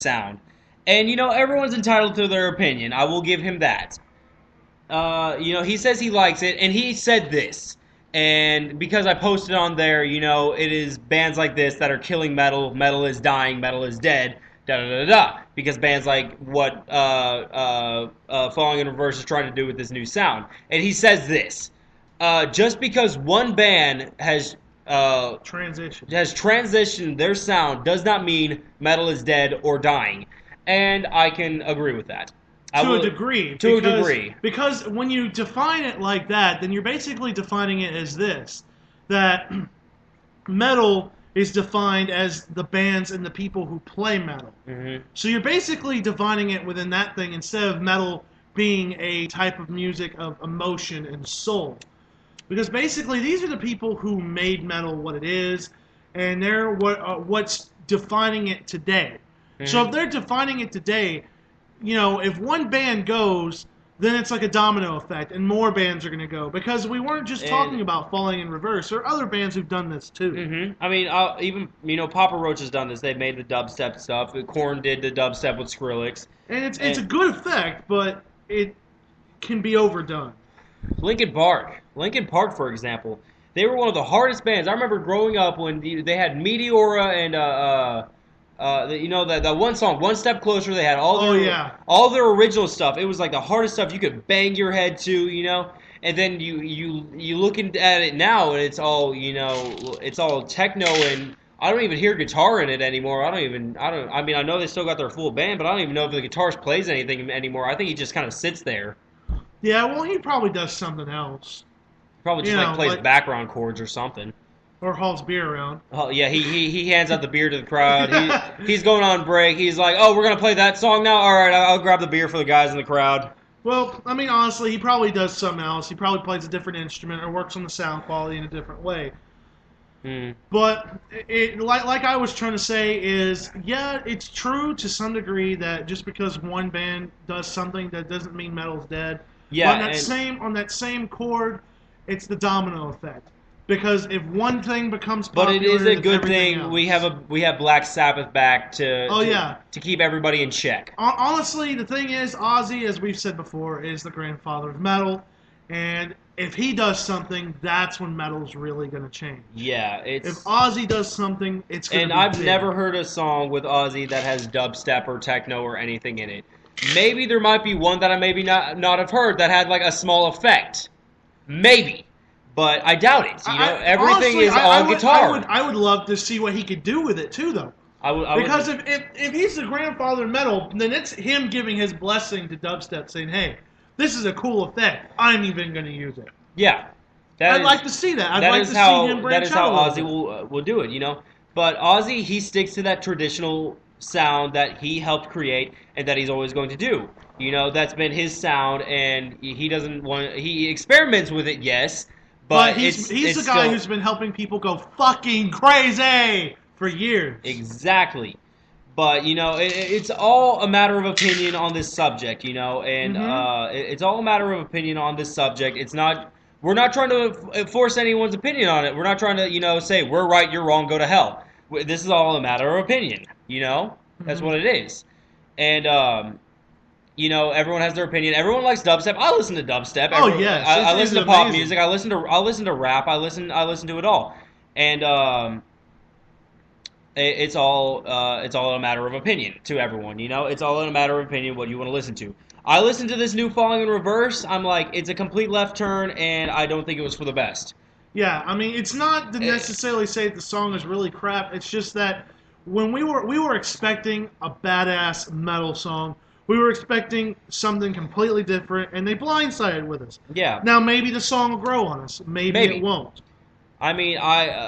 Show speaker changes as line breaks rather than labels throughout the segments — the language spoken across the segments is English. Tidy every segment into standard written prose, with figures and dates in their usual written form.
sound. And, everyone's entitled to their opinion. I will give him that. He says he likes it, and he said this. And because I posted on there, it is bands like this that are killing metal. Metal is dying. Metal is dead. Da da da da. Because bands like what Falling in Reverse is trying to do with this new sound. And he says this. Just because one band has transitioned their sound does not mean metal is dead or dying. And I can agree with that.
To a degree.
To a degree.
Because when you define it like that, then you're basically defining it as this. That metal is defined as the bands and the people who play metal.
Mm-hmm.
So you're basically defining it within that thing instead of metal being a type of music of emotion and soul. Because basically these are the people who made metal what it is, and they're what's defining it today. Mm-hmm. So if they're defining it today, if one band goes, then it's like a domino effect, and more bands are going to go. Because we weren't just talking about Falling in Reverse. There are other bands who've done this, too.
Mm-hmm. I mean, even, Papa Roach has done this. They've made the dubstep stuff. Korn did the dubstep with Skrillex.
And it's a good effect, but it can be overdone.
Linkin Park, for example, they were one of the hardest bands. I remember growing up when they had Meteora and that one song, One Step Closer. They had all their original stuff. It was like the hardest stuff you could bang your head to, And then you looking at it now, and it's all it's all techno, and I don't even hear guitar in it anymore. I mean, I know they still got their full band, but I don't even know if the guitarist plays anything anymore. I think he just kind of sits there.
Yeah, well, he probably does something else.
Probably just plays background chords or something.
Or hauls beer around.
Oh yeah, he hands out the beer to the crowd. He's going on break. He's like, "Oh, we're gonna play that song now. All right, I'll grab the beer for the guys in the crowd."
Well, I mean, honestly, he probably does something else. He probably plays a different instrument or works on the sound quality in a different way. But like I was trying to say is, yeah, it's true to some degree that just because one band does something, that doesn't mean metal's dead.
Yeah,
on that same chord, it's the domino effect. Because if one thing becomes popular,
but it is a good thing
else.
we have Black Sabbath back to keep everybody in check.
Honestly, the thing is, Ozzy, as we've said before, is the grandfather of metal, and if he does something, that's when metal's really going to change.
Yeah,
if Ozzy does something, it's going to be
And I've
big.
never heard a song with Ozzy that has dubstep or techno or anything in it. Maybe there might be one that I maybe not have heard that had like a small effect. Maybe. But I doubt it. Everything
honestly,
is all guitar.
I would love to see what he could do with it too, though. Because if he's the grandfather of metal, then it's him giving his blessing to dubstep, saying, "Hey, this is a cool effect. I'm even going to use it."
Yeah,
I'd like to see that. I'd like to see him branch out.
That is how Ozzy will do it. But Ozzy, he sticks to that traditional sound that he helped create and that he's always going to do. That's been his sound, and he doesn't want. He experiments with it, yes.
But he's the guy who's been helping people go fucking crazy for years.
Exactly. But, it's all a matter of opinion on this subject, and it's all a matter of opinion on this subject. We're not trying to force anyone's opinion on it. We're not trying to, say, we're right, you're wrong, go to hell. This is all a matter of opinion, That's what it is. And, everyone has their opinion. Everyone likes dubstep. I listen to dubstep.
Yes,
I listen to pop music. I listen to rap. I listen to it all, and it's all a matter of opinion to everyone. It's all a matter of opinion what you want to listen to. I listened to this new Falling in Reverse. I'm like, it's a complete left turn, and I don't think it was for the best.
Yeah, I mean, it's not to necessarily say the song is really crap. It's just that when we were expecting a badass metal song. We were expecting something completely different, and they blindsided with us.
Yeah.
Now, maybe the song will grow on us. Maybe. It won't.
I mean,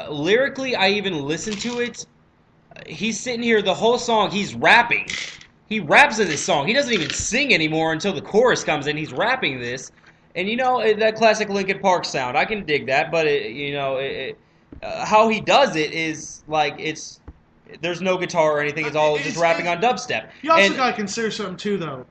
lyrically, I even listened to it. He's sitting here the whole song. He's rapping. He raps in this song. He doesn't even sing anymore until the chorus comes in. He's rapping this. And, that classic Linkin Park sound. I can dig that, but, how he does it is, like, there's no guitar or anything. It's all just rapping on dubstep.
You also got to consider something, too, though.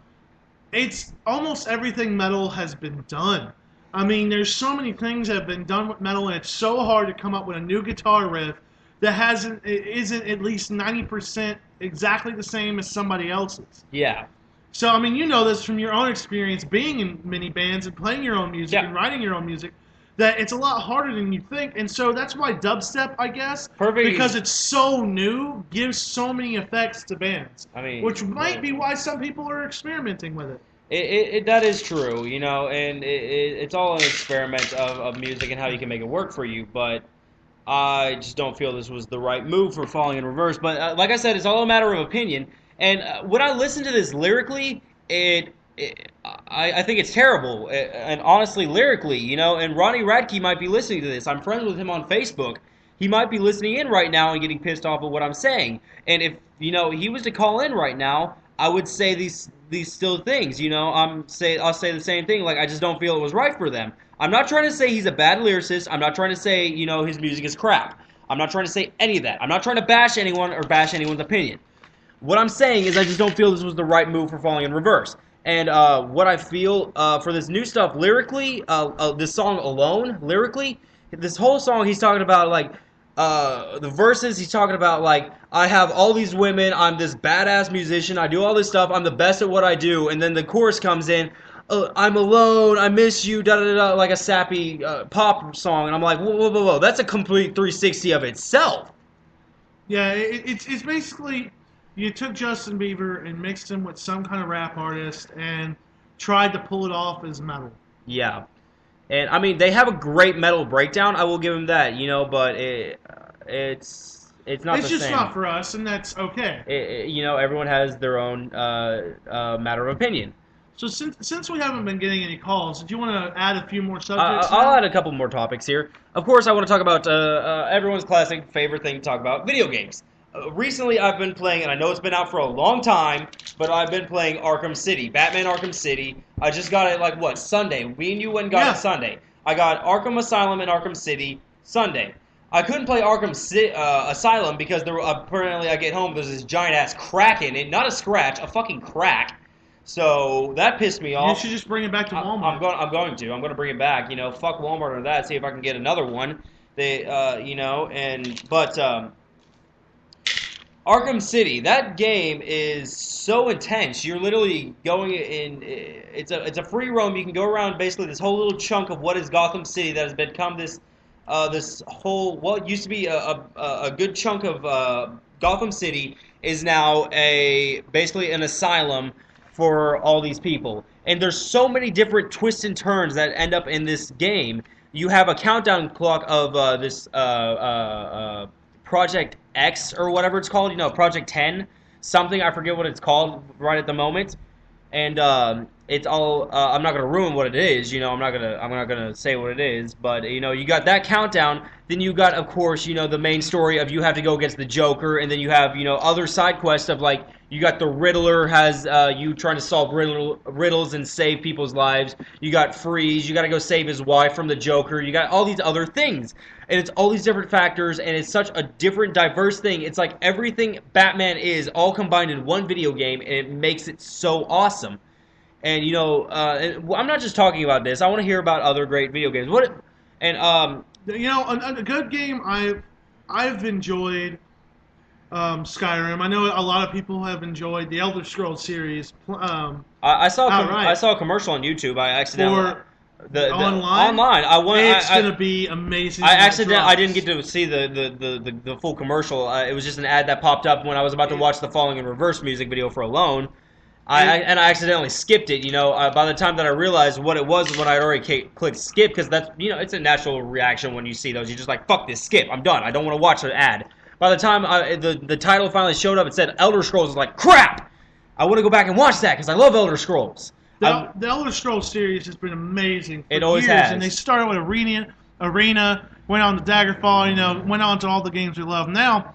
It's almost everything metal has been done. I mean, there's so many things that have been done with metal, and it's so hard to come up with a new guitar riff that isn't at least 90% exactly the same as somebody else's.
Yeah.
So, I mean, you know this from your own experience being in many bands and playing your own music
Yeah.
and writing your own music, that it's a lot harder than you think. And so that's why dubstep, I guess,
Perfect.
because it's so new, gives so many effects to bands.
I mean,
which might be why some people are experimenting with it.
That is true, you know, and it's all an experiment of music and how you can make it work for you, but I just don't feel this was the right move for Falling in Reverse. But like I said, it's all a matter of opinion. And when I listen to this lyrically, I think it's terrible. And honestly, lyrically, you know, and Ronnie Radke might be listening to this. I'm friends with him on Facebook. He might be listening in right now and getting pissed off at what I'm saying. And if, you know, he was to call in right now, I would say these still things, you know. I'll say the same thing. Like, I just don't feel it was right for them. I'm not trying to say he's a bad lyricist. I'm not trying to say, you know, his music is crap. I'm not trying to say any of that. I'm not trying to bash anyone or bash anyone's opinion. What I'm saying is I just don't feel this was the right move for Falling in Reverse. And what I feel for this new stuff lyrically, this song alone, lyrically, this whole song he's talking about, like, the verses, he's talking about, like, I have all these women, I'm this badass musician, I do all this stuff, I'm the best at what I do, and then the chorus comes in, I'm alone, I miss you, da-da-da-da, like a sappy pop song, and I'm like, whoa, that's a complete 360 of itself.
Yeah, it's basically, you took Justin Bieber and mixed him with some kind of rap artist and tried to pull it off as metal.
Yeah. And, I mean, they have a great metal breakdown, I will give them that, you know, but it's not the same.
It's just not for us, and that's okay.
You know, everyone has their own matter of opinion.
So since we haven't been getting any calls, do you want to add a few more subjects?
I'll add a couple more topics here. Of course, I want to talk about everyone's classic favorite thing to talk about, video games. Recently, I've been playing, and I know it's been out for a long time, but I've been playing Arkham City, Batman Arkham City. I just got it, like, what, Sunday? Me and you went and got it Sunday. I got Arkham Asylum and Arkham City Sunday. I couldn't play Arkham Asylum because apparently I get home, there's this giant-ass crack in it. Not a scratch, a fucking crack. So that pissed me off.
You should just bring it back to Walmart.
I'm going to bring it back. You know, fuck Walmart or that. See if I can get another one. You know, but Arkham City. That game is so intense. You're literally going in. It's a free roam. You can go around basically this whole little chunk of what is Gotham City that has become this whole. Well, it used to be a good chunk of Gotham City is now basically an asylum for all these people. And there's so many different twists and turns that end up in this game. You have a countdown clock of this Project X or whatever it's called, you know, Project 10, something, I forget what it's called right at the moment. And it's all I'm not going to ruin what it is, you know, I'm not going to say what it is, but you know, you got that countdown, then you got, of course, you know, the main story of you have to go against the Joker, and then you have, you know, other side quests of, like, you got the Riddler has you trying to solve riddles and save people's lives. You got Freeze. You got to go save his wife from the Joker. You got all these other things. And it's all these different factors, and it's such a different, diverse thing. It's like everything Batman is all combined in one video game, and it makes it so awesome. And, you know, I'm not just talking about this. I want to hear about other great video games. You
know, a good game I've enjoyed... Skyrim. I know a lot of people have enjoyed the Elder Scrolls series.
I saw a commercial on YouTube. I accidentally
online. It's gonna be amazing.
I didn't get to see the full commercial. It was just an ad that popped up when I was about to watch the Falling in Reverse music video for Alone. I accidentally skipped it. You know, by the time that I realized what it was when I already clicked skip, because that's, you know, it's a natural reaction when you see those. You're just like, fuck this, skip. I'm done. I don't want to watch the ad. By the time the title finally showed up, it said Elder Scrolls. I was like, crap! I want to go back and watch that because I love Elder Scrolls.
The Elder Scrolls series has been amazing for
it always
years,
has.
And they started with Arena, went on to Daggerfall, you know, went on to all the games we love now.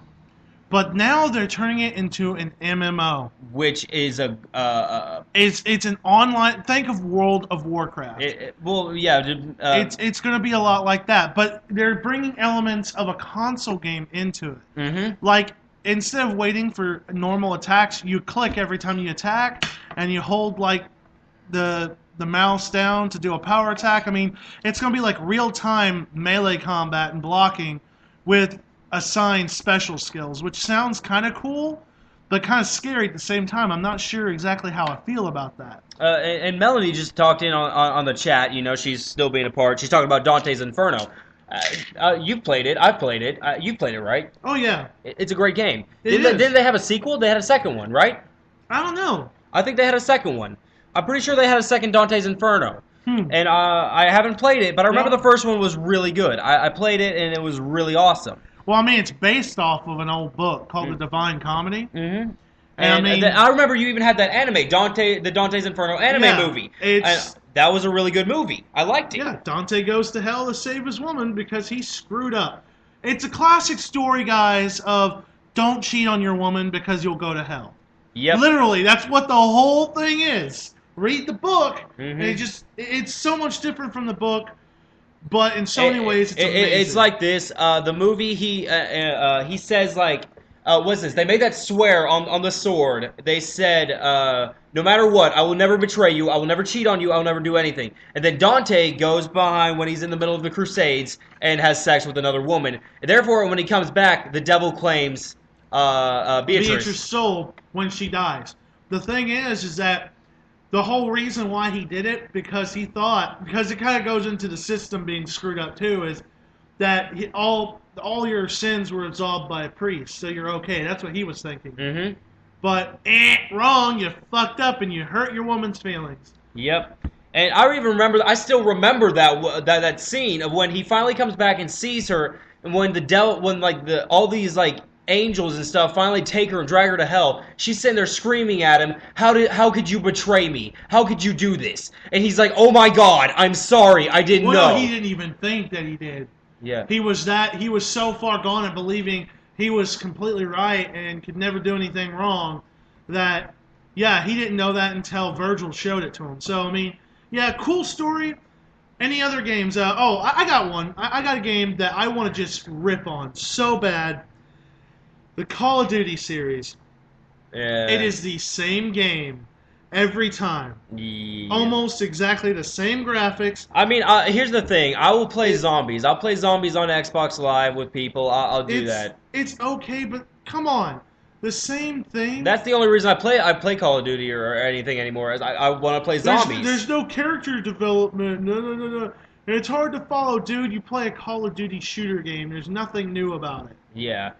But now they're turning it into an MMO,
which is
it's an online. Think of World of Warcraft.
It's
going to be a lot like that, but they're bringing elements of a console game into it.
Mm-hmm.
Like, instead of waiting for normal attacks, you click every time you attack, and you hold like the mouse down to do a power attack. I mean, it's going to be like real time melee combat and blocking with assigned special skills, which sounds kind of cool, but kind of scary at the same time. I'm not sure exactly how I feel about that.
And Melanie just talked in on the chat. You know, she's still being a part. She's talking about Dante's Inferno. You've played it. I've played it. You've played it, right?
Oh, yeah.
It's a great game.
Didn't
they have a sequel? They had a second one, right?
I don't know.
I think they had a second one. I'm pretty sure they had a second Dante's Inferno. And I haven't played it, but I remember the first one was really good. I played it, and it was really awesome.
Well, I mean, it's based off of an old book called The Divine Comedy.
Mm-hmm.
And I mean,
I remember you even had that anime, the Dante's Inferno anime movie. That was a really good movie. I liked it.
Yeah, Dante goes to hell to save his woman because he screwed up. It's a classic story, guys, of don't cheat on your woman because you'll go to hell.
Yep.
Literally, that's what the whole thing is. Read the book, and it's so much different from the book, but in so many ways, it's amazing.
It's like this. The movie, he says, like, what's this? They made that swear on the sword. They said, no matter what, I will never betray you. I will never cheat on you. I will never do anything. And then Dante goes behind when he's in the middle of the Crusades and has sex with another woman. And therefore, when he comes back, the devil claims Beatrice's
soul when she dies. The thing is that the whole reason why he did it, because it kind of goes into the system being screwed up too, is that all your sins were absolved by a priest, so you're okay. That's what he was thinking.
Mm-hmm.
But, wrong, you fucked up and you hurt your woman's feelings.
Yep. And I still remember that scene of when he finally comes back and sees her, and when all these, like, angels and stuff finally take her and drag her to hell. She's sitting there screaming at him, how could you betray me? How could you do this? And he's like, oh my God, I'm sorry, I didn't know.
Well, he didn't even think that he did.
Yeah.
He was so far gone and believing he was completely right and could never do anything wrong that, yeah, he didn't know that until Virgil showed it to him. So, I mean, yeah, cool story. Any other games? I got one. I got a game that I want to just rip on so bad. The Call of Duty series.
Yeah.
It is the same game every time.
Yeah.
Almost exactly the same graphics.
I mean, here's the thing. I will play zombies. I'll play zombies on Xbox Live with people. I'll do that.
It's okay, but come on. The same thing.
That's the only reason I play Call of Duty or anything anymore. Is I want to play zombies.
There's no character development. No. And it's hard to follow, dude. You play a Call of Duty shooter game. There's nothing new about it.
Yeah.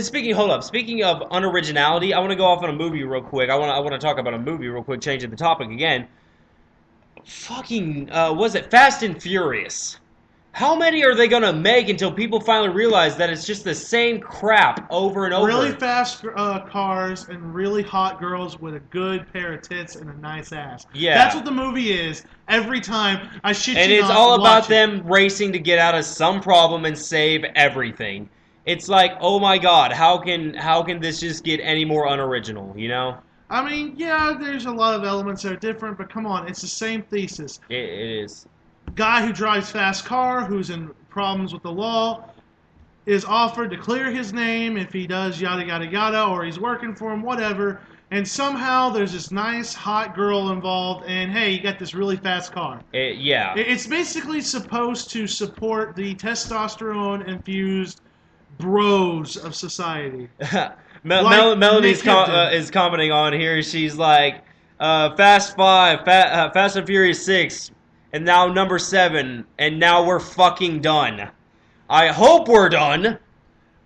Speaking of unoriginality, I want to go off on a movie real quick. I want to talk about a movie real quick, changing the topic again. Fucking, was it Fast and Furious? How many are they going to make until people finally realize that it's just the same crap over and over?
Really fast cars and really hot girls with a good pair of tits and a nice ass.
Yeah.
That's what the movie is every time. I shit you not.
And it's all about them racing to get out of some problem and save everything. It's like, oh my God, how can this just get any more unoriginal, you know?
I mean, yeah, there's a lot of elements that are different, but come on, it's the same thesis.
It is.
Guy who drives fast car, who's in problems with the law, is offered to clear his name if he does yada yada yada, or he's working for him, whatever, and somehow there's this nice hot girl involved, and hey, you got this really fast car.
Yeah.
It's basically supposed to support the testosterone-infused bros of society.
Melanie is commenting on here. She's like, Fast 5, Fast and Furious 6, and now number 7, and now we're fucking done. I hope we're done.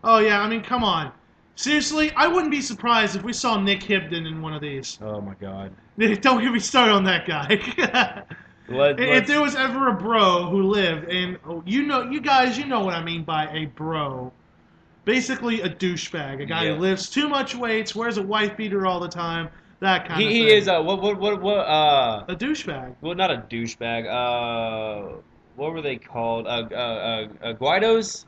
Oh yeah, I mean, come on. Seriously, I wouldn't be surprised if we saw Nick Hibden in one of these.
Oh my God.
Don't get me started on that guy. If there was ever a bro who lived, and you guys know what I mean by a bro. Basically a douchebag, a guy who lifts too much weights, wears a wife beater all the time, that kind of thing.
He is a
douchebag.
Well, not a douchebag. What were they called? Guidos?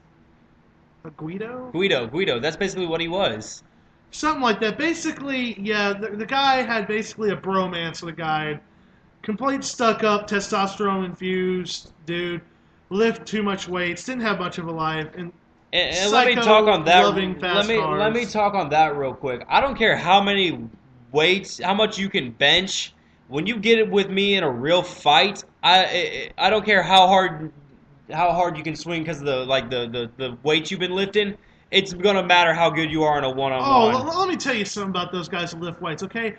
A Guido?
Guido. That's basically what he was.
Something like that. Basically, yeah, the guy had basically a bromance with a guy. Complete stuck-up, testosterone-infused dude. Lift too much weights, didn't have much of a life, and
let me talk on that. Let me talk on that real quick. I don't care how many weights, how much you can bench. When you get it with me in a real fight, I don't care how hard how hard you can swing because of the weights you've been lifting. It's gonna matter how good you are in a one on
Oh,
one.
let me tell you something about those guys who lift weights, okay?